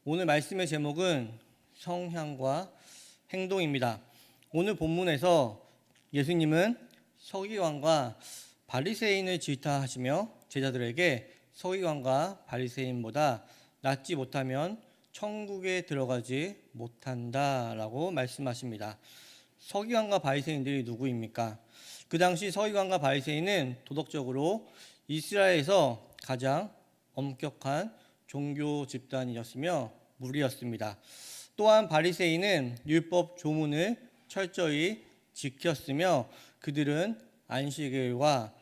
오늘 말씀의 제목은 성향과 행동입니다. 오늘 본문에서 예수님은 서기관과 바리새인을 질타하시며 제자들에게 서기관과 바리새인보다 낫지 못하면 천국에 들어가지 못한다라고 말씀하십니다. 서기관과 바리새인들이 누구입니까? 그 당시 서기관과 바리새인은 도덕적으로 이스라엘에서 가장 엄격한 종교 집단이었으며 무리였습니다. 또한 바리새인은 율법 조문을 철저히 지켰으며 그들은 안식일과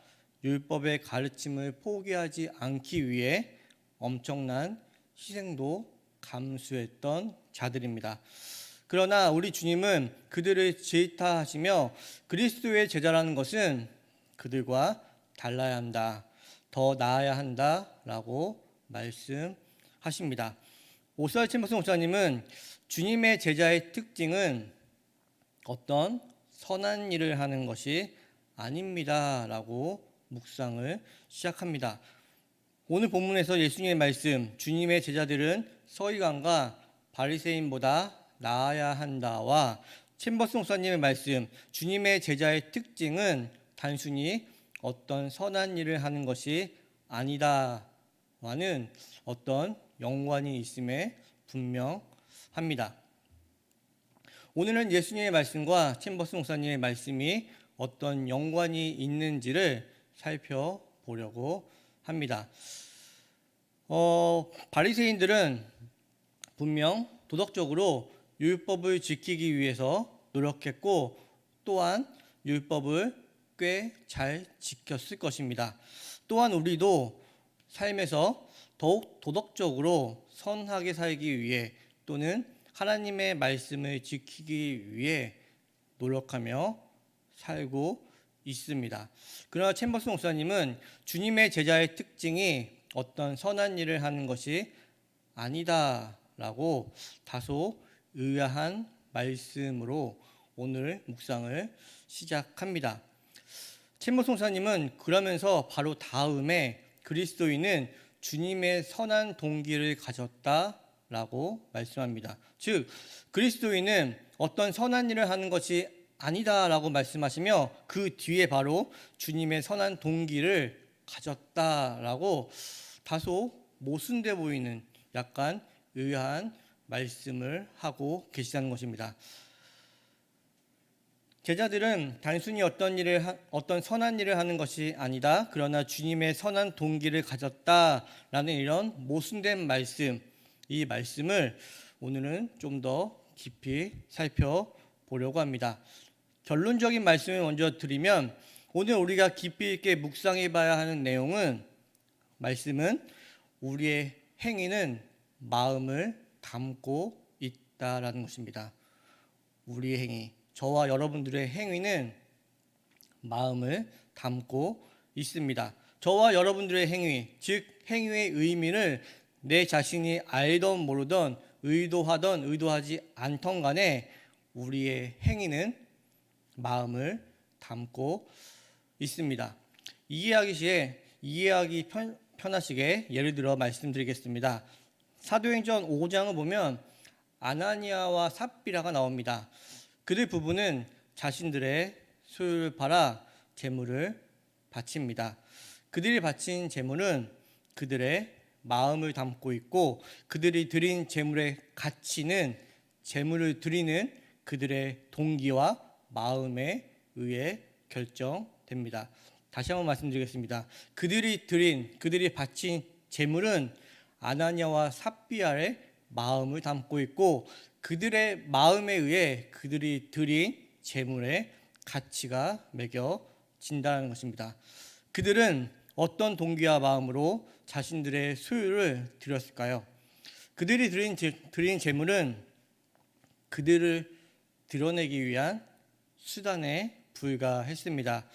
율법의 가르침을 포기하지 않기 위해 엄청난 희생도 감수했던 자들입니다. 그러나 우리 주님은 그들을 질타하시며 그리스도의 제자라는 것은 그들과 달라야 한다, 더 나아야 한다라고 말씀하십니다. 오스왈드 챔버스 목사님은 주님의 제자의 특징은 어떤 선한 일을 하는 것이 아닙니다라고 묵상을 시작합니다. 오늘 본문에서 예수님의 말씀, 주님의 제자들은 서기관과 바리새인보다 나아야 한다와 챔버스 목사님의 말씀, 주님의 제자의 특징은 단순히 어떤 선한 일을 하는 것이 아니다와는 어떤 연관이 있음에 분명합니다. 오늘은 예수님의 말씀과 챔버스 목사님의 말씀이 어떤 연관이 있는지를 살펴보려고 합니다. 바리새인들은 분명 도덕적으로 율법을 지키기 위해서 노력했고 또한 율법을 꽤 잘 지켰을 것입니다. 또한 우리도 삶에서 더욱 도덕적으로 선하게 살기 위해 또는 하나님의 말씀을 지키기 위해 노력하며 살고 있습니다. 그러나 챔버스 목사님은 주님의 제자의 특징이 어떤 선한 일을 하는 것이 아니다라고 다소 의아한 말씀으로 오늘 묵상을 시작합니다. 챔버스 목사님은 그러면서 바로 다음에 그리스도인은 주님의 선한 동기를 가졌다라고 말씀합니다. 즉 그리스도인은 어떤 선한 일을 하는 것이 아니다라고 말씀하시며 그 뒤에 바로 주님의 선한 동기를 가졌다라고 다소 모순돼 보이는 약간 의아한 말씀을 하고 계시다는 것입니다. 제자들은 단순히 어떤 선한 일을 하는 것이 아니다. 그러나 주님의 선한 동기를 가졌다라는 이런 모순된 말씀, 이 말씀을 오늘은 좀 더 깊이 살펴보려고 합니다. 결론적인 말씀을 먼저 드리면 오늘 우리가 깊이 있게 묵상해 봐야 하는 말씀은 우리의 행위는 마음을 담고 있다라는 것입니다. 우리의 행위, 저와 여러분들의 행위는 마음을 담고 있습니다. 저와 여러분들의 행위, 즉 행위의 의미를 내 자신이 알던 모르던 의도하던 의도하지 않던 간에 우리의 행위는 마음을 담고 있습니다. 이해하기 편하시게 예를 들어 말씀드리겠습니다. 사도행전 5장을 보면 아나니아와 삽비라가 나옵니다. 그들 부부는 자신들의 소유를 팔아 재물을 바칩니다. 그들이 바친 재물은 그들의 마음을 담고 있고 그들이 드린 재물의 가치는 재물을 드리는 그들의 동기와 마음에 의해 결정됩니다. 다시 한번 말씀드리겠습니다. 그들이 바친 재물은 아나니아와 삽비아의 마음을 담고 있고 그들의 마음에 의해 그들이 드린 재물의 가치가 매겨진다는 것입니다. 그들은 어떤 동기와 마음으로 자신들의 소유를 드렸을까요? 그들이 드린 재물은 그들을 드러내기 위한 수단에 불과했습니다.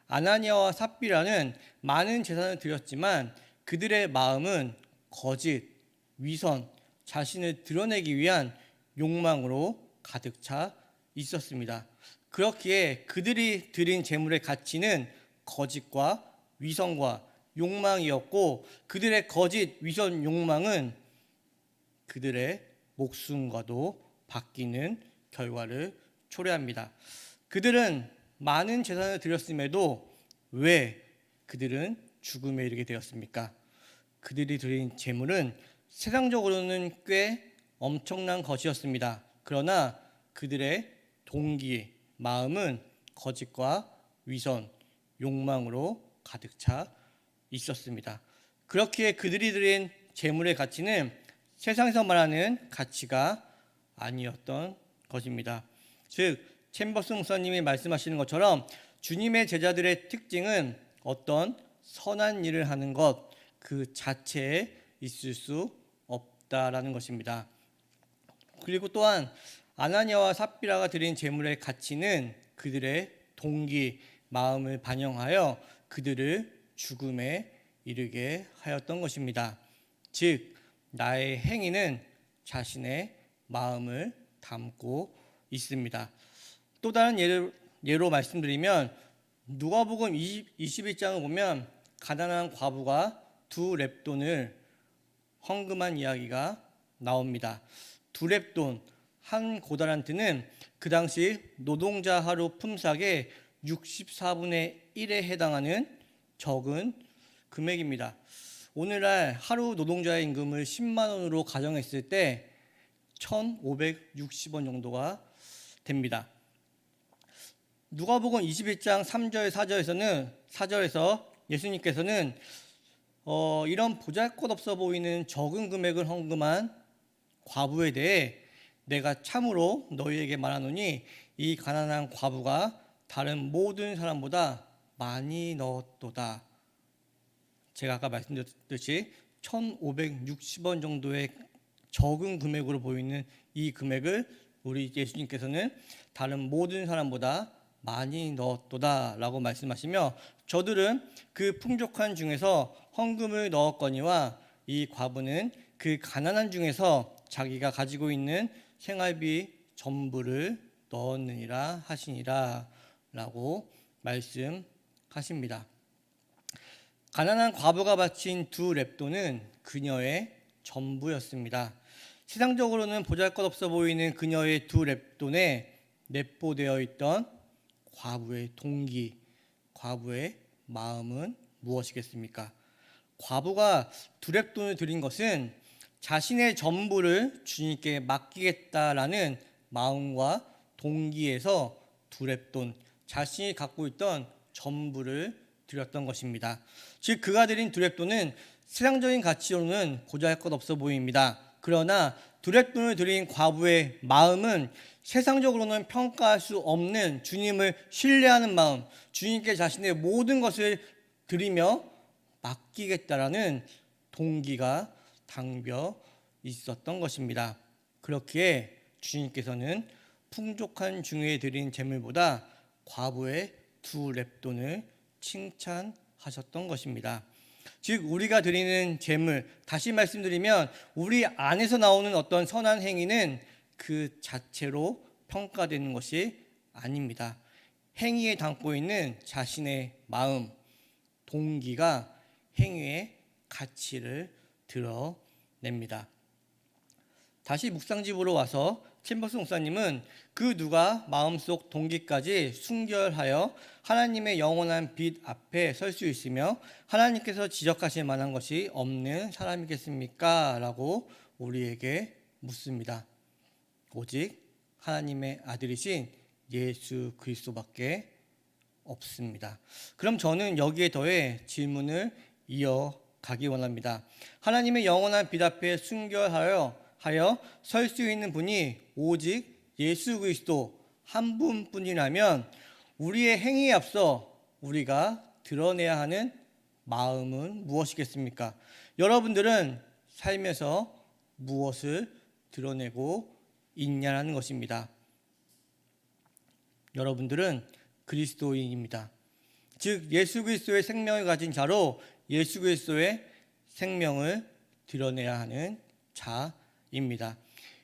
아나니아와 삽비라는 많은 재산을 드렸지만 그들의 마음은 거짓, 위선, 자신을 드러내기 위한 욕망으로 가득 차 있었습니다. 그렇기에 그들이 드린 재물의 가치는 거짓과 위선과 욕망이었고 그들의 거짓, 위선, 욕망은 그들의 목숨과도 바뀌는 결과를 초래합니다. 그들은 많은 재산을 드렸음에도 왜 그들은 죽음에 이르게 되었습니까? 그들이 드린 재물은 세상적으로는 꽤 엄청난 것이었습니다. 그러나 그들의 동기, 마음은 거짓과 위선, 욕망으로 가득 차 있었습니다. 그렇기에 그들이 드린 재물의 가치는 세상에서 말하는 가치가 아니었던 것입니다. 즉 챔버스 목사님이 말씀하시는 것처럼 주님의 제자들의 특징은 어떤 선한 일을 하는 것 그 자체에 있을 수 없다라는 것입니다. 그리고 또한 아나니아와 삽비라가 드린 재물의 가치는 그들의 동기, 마음을 반영하여 그들을 죽음에 이르게 하였던 것입니다. 즉 나의 행위는 자신의 마음을 담고 있습니다. 또 다른 예로 말씀드리면 누가복음 21장을 보면 가난한 과부가 2렙돈을 헌금한 이야기가 나옵니다. 2렙돈, 한 고다란트는 그 당시 노동자 하루 품삯의 64분의 1에 해당하는 적은 금액입니다. 오늘날 하루 노동자의 임금을 10만 원으로 가정했을 때 1,560원 정도가 됩니다. 누가복음 21장 3절 4절에서 예수님께서는 이런 보잘것없어 보이는 적은 금액을 헌금한 과부에 대해 내가 참으로 너희에게 말하노니 이 가난한 과부가 다른 모든 사람보다 많이 넣었도다. 제가 아까 말씀드렸듯이 1,560원 정도의 적은 금액으로 보이는 이 금액을 우리 예수님께서는 다른 모든 사람보다 많이 넣었도다 라고 말씀하시며 저들은 그 풍족한 중에서 헌금을 넣었거니와 이 과부는 그 가난한 중에서 자기가 가지고 있는 생활비 전부를 넣었느니라 하시니라 라고 말씀하십니다. 가난한 과부가 바친 2렙돈은 그녀의 전부였습니다. 세상적으로는 보잘것없어 보이는 그녀의 2렙돈에 내포되어 있던 과부의 동기, 과부의 마음은 무엇이겠습니까? 과부가 2렙돈을 드린 것은 자신의 전부를 주님께 맡기겠다라는 마음과 동기에서 2렙돈, 자신이 갖고 있던 전부를 드렸던 것입니다. 즉 그가 드린 2렙돈은 세상적인 가치로는 보잘것없어 보입니다. 그러나 2렙돈을 드린 과부의 마음은 세상적으로는 평가할 수 없는 주님을 신뢰하는 마음, 주님께 자신의 모든 것을 드리며 맡기겠다라는 동기가 담겨 있었던 것입니다. 그렇기에 주님께서는 풍족한 중에 드린 재물보다 과부의 2렙돈을 칭찬하셨던 것입니다. 즉 우리가 드리는 재물, 다시 말씀드리면 우리 안에서 나오는 어떤 선한 행위는 그 자체로 평가되는 것이 아닙니다. 행위에 담고 있는 자신의 마음, 동기가 행위의 가치를 드러냅니다. 다시 묵상집으로 와서 챔버스 목사님은 그 누가 마음속 동기까지 순결하여 하나님의 영원한 빛 앞에 설 수 있으며 하나님께서 지적하실 만한 것이 없는 사람이겠습니까? 라고 우리에게 묻습니다. 오직 하나님의 아들이신 예수 그리스도밖에 없습니다. 그럼 저는 여기에 더해 질문을 이어가기 원합니다. 하나님의 영원한 빛 앞에 순결하여 설 수 있는 분이 오직 예수 그리스도 한 분뿐이라면 우리의 행위에 앞서 우리가 드러내야 하는 마음은 무엇이겠습니까? 여러분들은 삶에서 무엇을 드러내고 있냐는 것입니다. 여러분들은 그리스도인입니다. 즉 예수 그리스도의 생명을 가진 자로 예수 그리스도의 생명을 드러내야 하는 자입니다.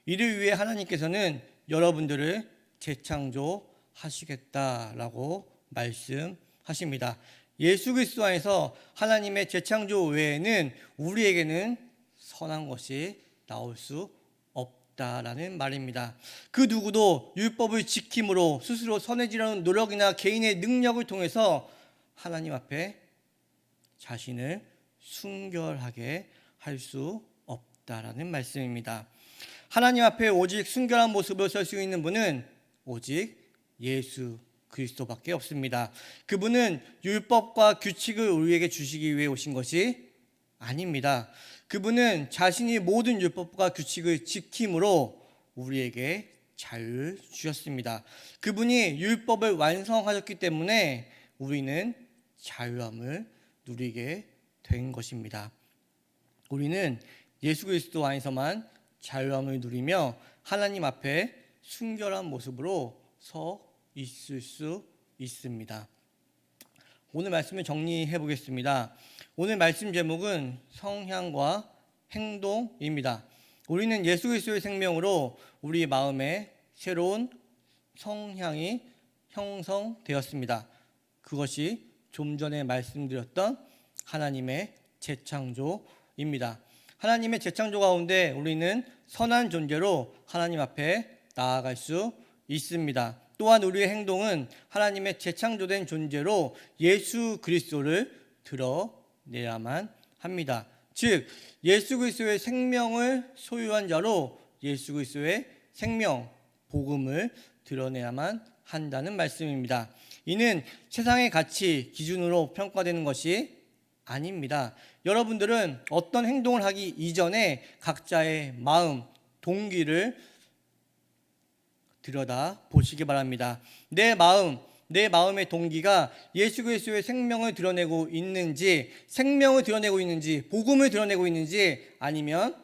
이를 위해 하나님께서는 여러분들을 재창조하시겠다라고 말씀하십니다. 예수 그리스도 안에서 하나님의 재창조 외에는 우리에게는 선한 것이 나올 수 없다라는 말입니다. 그 누구도 율법을 지킴으로 스스로 선해지려는 노력이나 개인의 능력을 통해서 하나님 앞에 자신을 순결하게 할 수 없다라는 말씀입니다. 하나님 앞에 오직 순결한 모습으로 설 수 있는 분은 오직 예수 그리스도밖에 없습니다. 그분은 율법과 규칙을 우리에게 주시기 위해 오신 것이 아닙니다. 그분은 자신이 모든 율법과 규칙을 지킴으로 우리에게 자유를 주셨습니다. 그분이 율법을 완성하셨기 때문에 우리는 자유함을 누리게 된 것입니다. 우리는 예수 그리스도 안에서만 자유함을 누리며 하나님 앞에 순결한 모습으로 서 있을 수 있습니다. 오늘 말씀을 정리해 보겠습니다. 오늘 말씀 제목은 성향과 행동입니다. 우리는 예수 그리스도의 생명으로 우리 마음에 새로운 성향이 형성되었습니다. 그것이 좀 전에 말씀드렸던 하나님의 재창조입니다. 하나님의 재창조 가운데 우리는 선한 존재로 하나님 앞에 나아갈 수 있습니다. 또한 우리의 행동은 하나님의 재창조된 존재로 예수 그리스도를 드러내야만 합니다. 즉 예수 그리스도의 생명을 소유한 자로 예수 그리스도의 생명, 복음을 드러내야만 한다는 말씀입니다. 이는 세상의 가치 기준으로 평가되는 것이 아닙니다. 여러분들은 어떤 행동을 하기 이전에 각자의 마음, 동기를 들여다 보시기 바랍니다. 내 마음의 동기가 예수 그리스도의 생명을 드러내고 있는지, 생명을 드러내고 있는지, 복음을 드러내고 있는지, 아니면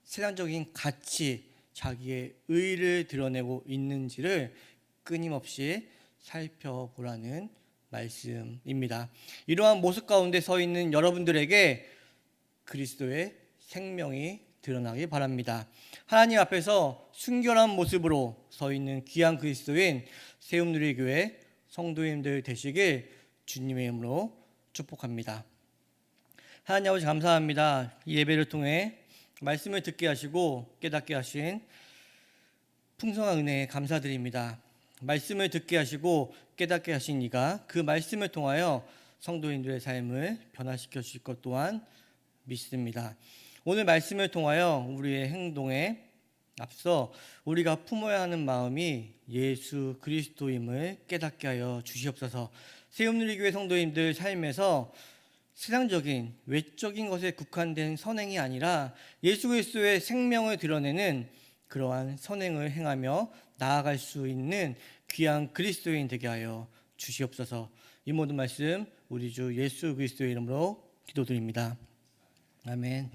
세상적인 가치, 자기의 의를 드러내고 있는지를 끊임없이 살펴보라는 말씀입니다. 이러한 모습 가운데 서 있는 여러분들에게 그리스도의 생명이 드러나기 바랍니다. 하나님 앞에서 순결한 모습으로 서 있는 귀한 그리스도인 세움누리교회 성도님들 되시길 주님의 이름으로 축복합니다. 하나님 아버지 감사합니다. 이 예배를 통해 말씀을 듣게 하시고 깨닫게 하신 풍성한 은혜에 감사드립니다. 말씀을 듣게 하시고 깨닫게 하신 이가 그 말씀을 통하여 성도인들의 삶을 변화시켜 주실 것 또한 믿습니다. 오늘 말씀을 통하여 우리의 행동에 앞서 우리가 품어야 하는 마음이 예수 그리스도임을 깨닫게 하여 주시옵소서. 세움누리교회 성도님들 삶에서 세상적인 외적인 것에 국한된 선행이 아니라 예수 그리스도의 생명을 드러내는 그러한 선행을 행하며 나아갈 수 있는 귀한 그리스도인 되게 하여 주시옵소서. 이 모든 말씀 우리 주 예수 그리스도의 이름으로 기도드립니다. 아멘.